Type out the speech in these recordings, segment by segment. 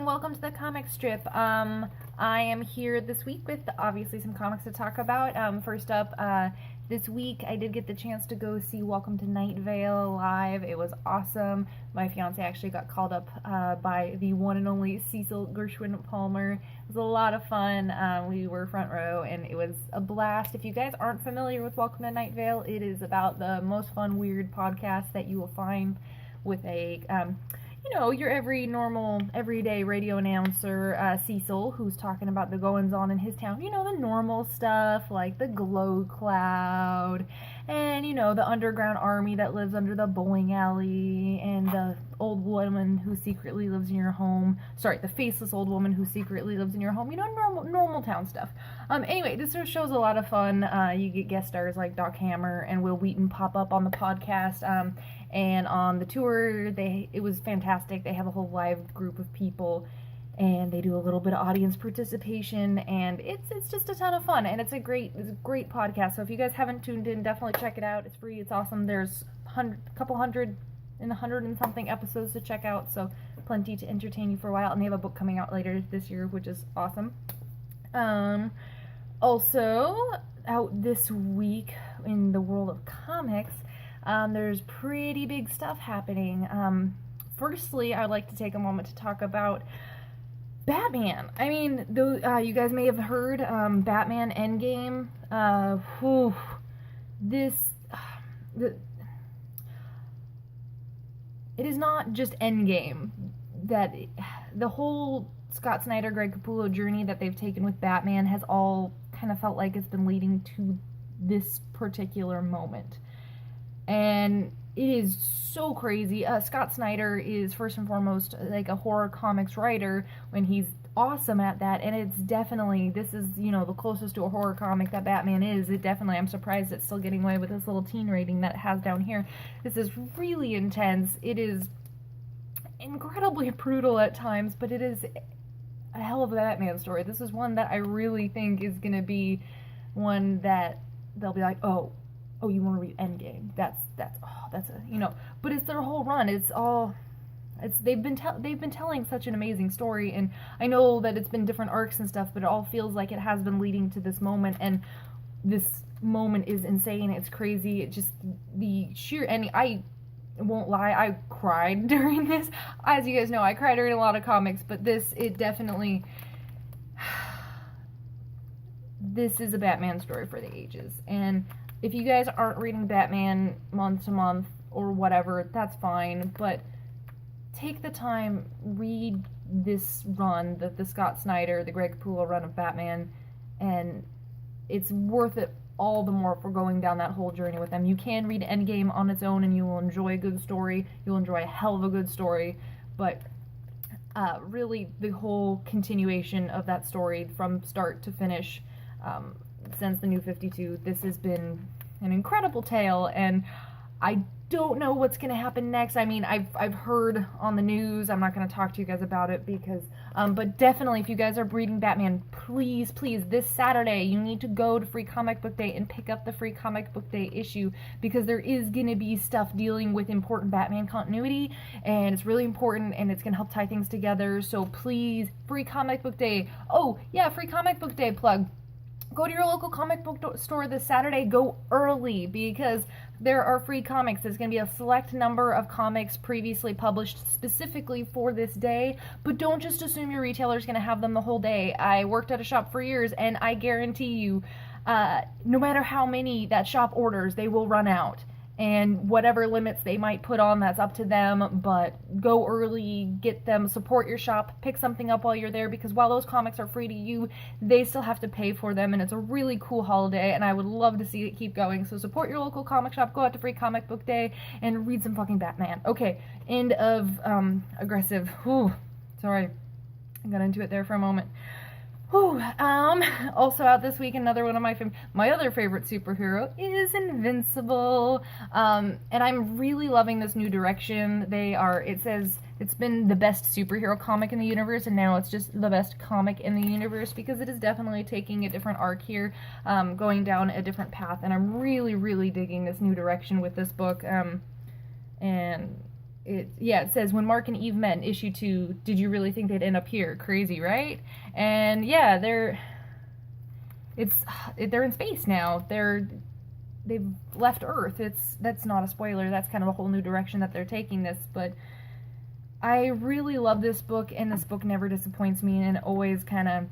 welcome to the comic strip. I am here this week with obviously some comics to talk about. First up, this week I did get the chance to go see Welcome to Night Vale live. It was awesome. My fiance actually got called up by the one and only Cecil Gershwin Palmer. It was a lot of fun. We were front row and it was a blast. If you guys aren't familiar with Welcome to Night Vale, it is about the most fun, weird podcast that you will find with a your everyday radio announcer, Cecil, who's talking about the goings-on in his town. The normal stuff, like the glow cloud, and, the underground army that lives under the bowling alley, and the old woman who secretly lives in your home. Sorry, the faceless old woman who secretly lives in your home. Normal town stuff. Anyway, this show's a lot of fun. You get guest stars like Doc Hammer and Will Wheaton pop up on the podcast. And on the tour, it was fantastic. They have a whole live group of people, and they do a little bit of audience participation, and it's just a ton of fun, and it's a great podcast. So if you guys haven't tuned in, definitely check it out. It's free. It's awesome. There's a couple hundred and something episodes to check out, so plenty to entertain you for a while. And they have a book coming out later this year, which is awesome. Also out this week in the world of comics. There's pretty big stuff happening. Firstly, I'd like to take a moment to talk about Batman. I mean, you guys may have heard Batman Endgame. It is not just Endgame. That the whole Scott Snyder, Greg Capullo journey that they've taken with Batman has all kind of felt like it's been leading to this particular moment. And it is so crazy. Scott Snyder is first and foremost like a horror comics writer when he's awesome at that, and it's definitely, this is, the closest to a horror comic that Batman is. I'm surprised it's still getting away with this little teen rating that it has down here. This is really intense. It is incredibly brutal at times, but it is a hell of a Batman story. This is one that I really think is going to be one that they'll be like, oh, you want to read Endgame? But it's their whole run. They've been telling such an amazing story, and I know that it's been different arcs and stuff, but it all feels like it has been leading to this moment, and this moment is insane. It's crazy. It just, the sheer ending. I won't lie, I cried during this. As you guys know, I cried during a lot of comics, but this is a Batman story for the ages, and if you guys aren't reading Batman month to month or whatever, that's fine, but take the time, read this run, the Scott Snyder, the Greg Capullo run of Batman, and it's worth it all the more for going down that whole journey with them. You can read Endgame on its own and you will enjoy a good story. You'll enjoy a hell of a good story, but really the whole continuation of that story from start to finish, since the New 52, this has been an incredible tale, and I don't know what's going to happen next. I mean, I've heard on the news. I'm not going to talk to you guys about it because, but definitely if you guys are reading Batman, please, this Saturday, you need to go to Free Comic Book Day and pick up the Free Comic Book Day issue, because there is going to be stuff dealing with important Batman continuity, and it's really important, and it's going to help tie things together, so please, Free Comic Book Day. Oh, yeah, Free Comic Book Day plug. Go to your local comic book store this Saturday. Go early, because there are free comics. There's going to be a select number of comics previously published specifically for this day, but don't just assume your retailer's going to have them the whole day. I worked at a shop for years, and I guarantee you, no matter how many that shop orders, they will run out. And whatever limits they might put on, that's up to them, but go early, get them, support your shop, pick something up while you're there, because while those comics are free to you, they still have to pay for them, and it's a really cool holiday, and I would love to see it keep going. So support your local comic shop, go out to Free Comic Book Day, and read some fucking Batman. Okay, end of aggressive. Whew, sorry, I got into it there for a moment. Also out this week, another one of my other favorite superhero is Invincible, and I'm really loving this new direction. It says it's been the best superhero comic in the universe, and now it's just the best comic in the universe, because it is definitely taking a different arc here, going down a different path, and I'm really, really digging this new direction with this book, and it says, when Mark and Eve met in issue 2, did you really think they'd end up here? Crazy, right? And yeah, they're in space now. They've left Earth. That's not a spoiler. That's kind of a whole new direction that they're taking this, but I really love this book, and this book never disappoints me, and it always kind of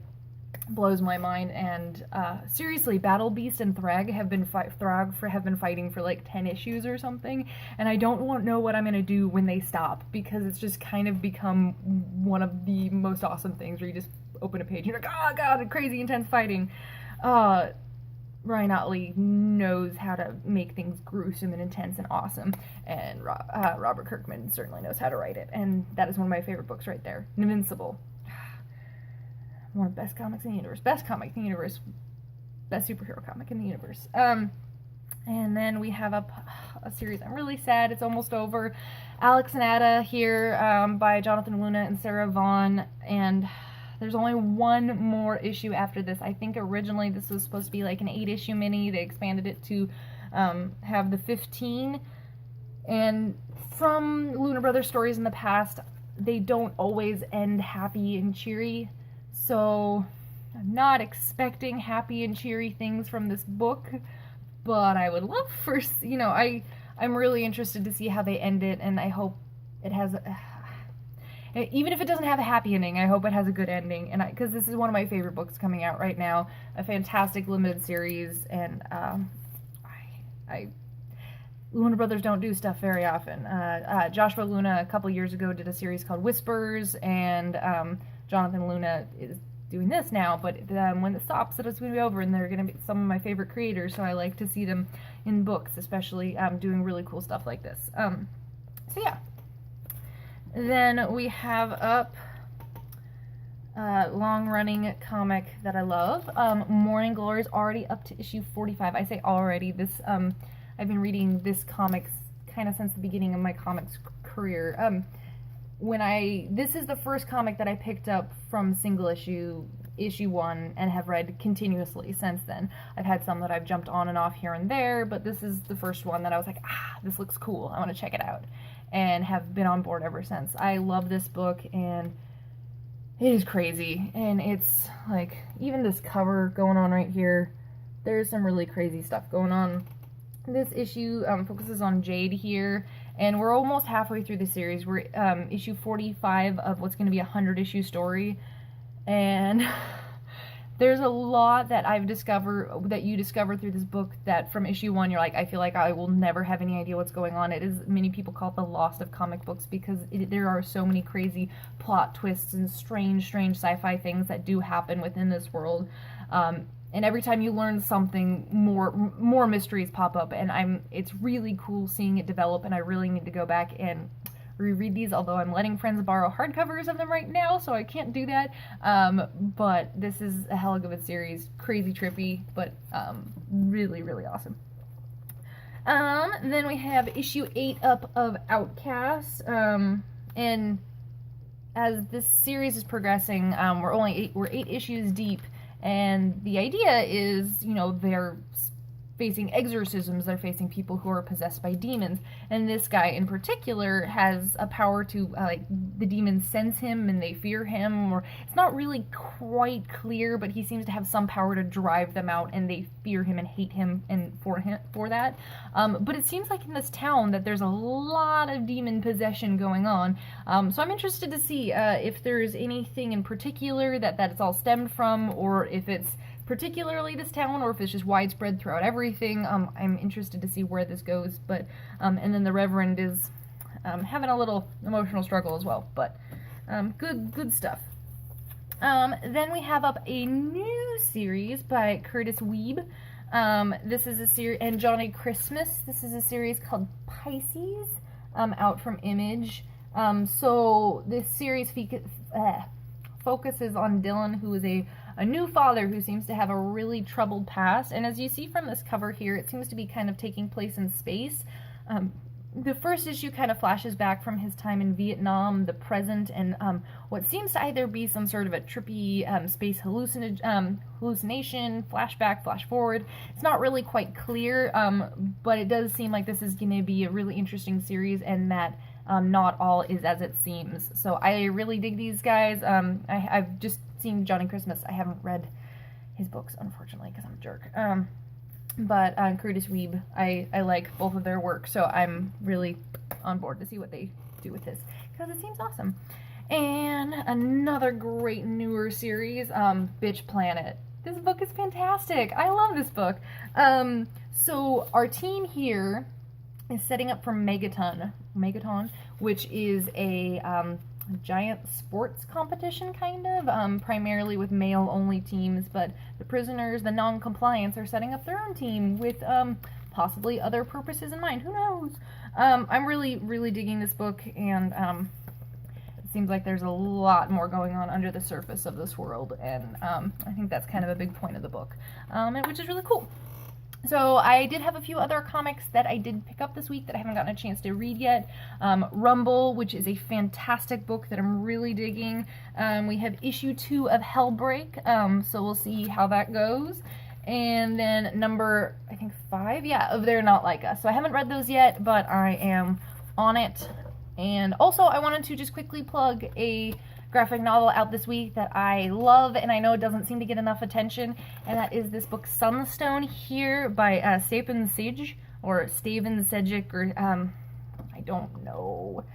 blows my mind. And seriously, Battle Beast and Thrag have been fighting for like 10 issues or something, and I don't know what I'm gonna do when they stop, because it's just kind of become one of the most awesome things where you just open a page and you're like, oh god, crazy intense fighting. Ryan Otley knows how to make things gruesome and intense and awesome, and Robert Kirkman certainly knows how to write it, and that is one of my favorite books right there. Invincible. One of the best comics in the universe. Best comic in the universe. Best superhero comic in the universe. And then we have a series. I'm really sad. It's almost over. Alex and Ada here by Jonathan Luna and Sarah Vaughn, and there's only one more issue after this. I think originally this was supposed to be like an 8-issue mini. They expanded it to have the 15. And from Luna Brothers stories in the past, they don't always end happy and cheery. So I'm not expecting happy and cheery things from this book, but I would love for, I'm really interested to see how they end it, and I hope it has even if it doesn't have a happy ending, I hope it has a good ending, and because this is one of my favorite books coming out right now, a fantastic limited series, and Luna Brothers don't do stuff very often. Joshua Luna a couple years ago did a series called Whispers, and Jonathan Luna is doing this now, but when it stops, it's going to be over, and they're going to be some of my favorite creators, so I like to see them in books, especially doing really cool stuff like this. So yeah. Then we have up long-running comic that I love. Morning Glory is already up to issue 45. I say already. I've been reading this comics kind of since the beginning of my comics career. This is the first comic that I picked up from single issue 1, and have read continuously since then. I've had some that I've jumped on and off here and there, but this is the first one that I was like, this looks cool, I want to check it out, and have been on board ever since. I love this book, and it is crazy, and it's like, even this cover going on right here, there's some really crazy stuff going on. This issue focuses on Jade here, and we're almost halfway through the series. We're issue 45 of what's going to be a 100-issue story, and there's a lot that you discover through this book that from issue 1 you're like, I feel like I will never have any idea what's going on. It is, many people call it the lost of comic books, because there are so many crazy plot twists and strange sci-fi things that do happen within this world. And every time you learn something, more mysteries pop up, and it's really cool seeing it develop, and I really need to go back and reread these, although I'm letting friends borrow hardcovers of them right now, so I can't do that. But this is a hell of a good series. Crazy trippy, but really, really awesome. Then we have issue 8 up of Outcast, and as this series is progressing, we're 8 issues deep, and the idea is, they're facing exorcisms, they're facing people who are possessed by demons, and this guy in particular has a power to, the demons sense him and they fear him, or it's not really quite clear, but he seems to have some power to drive them out, and they fear him and hate him and for that. But it seems like in this town that there's a lot of demon possession going on, so I'm interested to see if there's anything in particular that it's all stemmed from, or if it's particularly this town, or if it's just widespread throughout everything. I'm interested to see where this goes, but and then the Reverend is having a little emotional struggle as well, but good stuff. Then we have up a new series by Curtis Weeb. This is a series, and Johnny Christmas. This is a series called Pisces, out from Image. So this series focuses on Dylan, who is a new father who seems to have a really troubled past, and as you see from this cover here, it seems to be kind of taking place in space. The first issue kind of flashes back from his time in Vietnam, the present, and what seems to either be some sort of a trippy space hallucination, flashback, flash forward. It's not really quite clear, but it does seem like this is going to be a really interesting series, and that not all is as it seems. So I really dig these guys. I've just seen Johnny Christmas. I haven't read his books, unfortunately, because I'm a jerk. But Curtis Weeb, I like both of their work, so I'm really on board to see what they do with this, because it seems awesome. And another great newer series, Bitch Planet. This book is fantastic. I love this book. So our team here is setting up for Megaton, which is a giant sports competition, kind of, primarily with male-only teams, but the prisoners, the non-compliants, are setting up their own team with possibly other purposes in mind. Who knows? I'm really, really digging this book, and it seems like there's a lot more going on under the surface of this world, and I think that's kind of a big point of the book, which is really cool. So I did have a few other comics that I did pick up this week that I haven't gotten a chance to read yet. Rumble, which is a fantastic book that I'm really digging. We have issue 2 of Hellbreak, so we'll see how that goes. And then number, I think 5, yeah, of They're Not Like Us. So I haven't read those yet, but I am on it. And also I wanted to just quickly plug a graphic novel out this week that I love, and I know it doesn't seem to get enough attention, and that is this book Sunstone here by Stapen Sij, or Staven Sejic, or I don't know.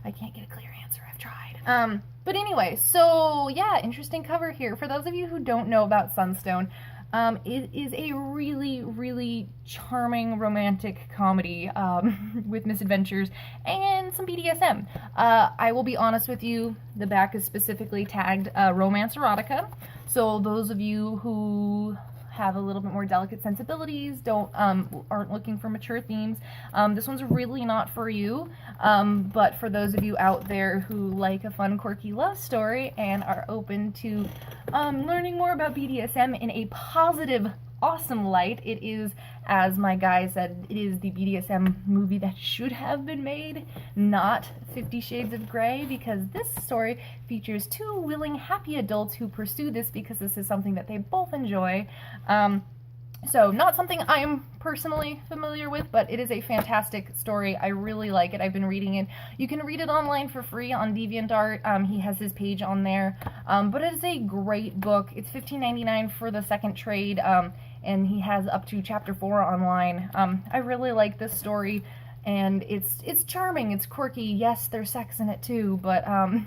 I can't get a clear answer. I've tried. But anyway, so yeah, interesting cover here. For those of you who don't know about Sunstone, it is a really, really charming romantic comedy with misadventures and some BDSM. I will be honest with you, the back is specifically tagged romance erotica, so those of you who have a little bit more delicate sensibilities, aren't looking for mature themes, this one's really not for you, but for those of you out there who like a fun, quirky love story and are open to learning more about BDSM in a positive, awesome light, it is, as my guy said, it is the BDSM movie that should have been made, not 50 Shades of Grey, because this story features 2 willing, happy adults who pursue this because this is something that they both enjoy. So not something I am personally familiar with, but it is a fantastic story. I really like it. I've been reading it. You can read it online for free on DeviantArt. He has his page on there. But it is a great book. It's $15.99 for the second trade, and he has up to chapter 4 online. I really like this story, and it's charming. It's quirky. Yes, there's sex in it too, but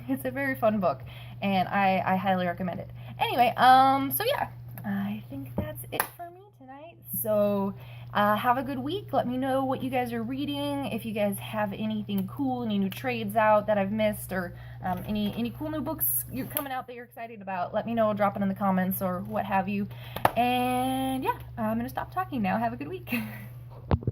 it's a very fun book, and I highly recommend it. Anyway, so yeah, I think that's it for me tonight. So have a good week. Let me know what you guys are reading. If you guys have anything cool, any new trades out that I've missed, or any cool new books you're coming out that you're excited about, let me know. Drop it in the comments or what have you. And yeah, I'm gonna stop talking now. Have a good week.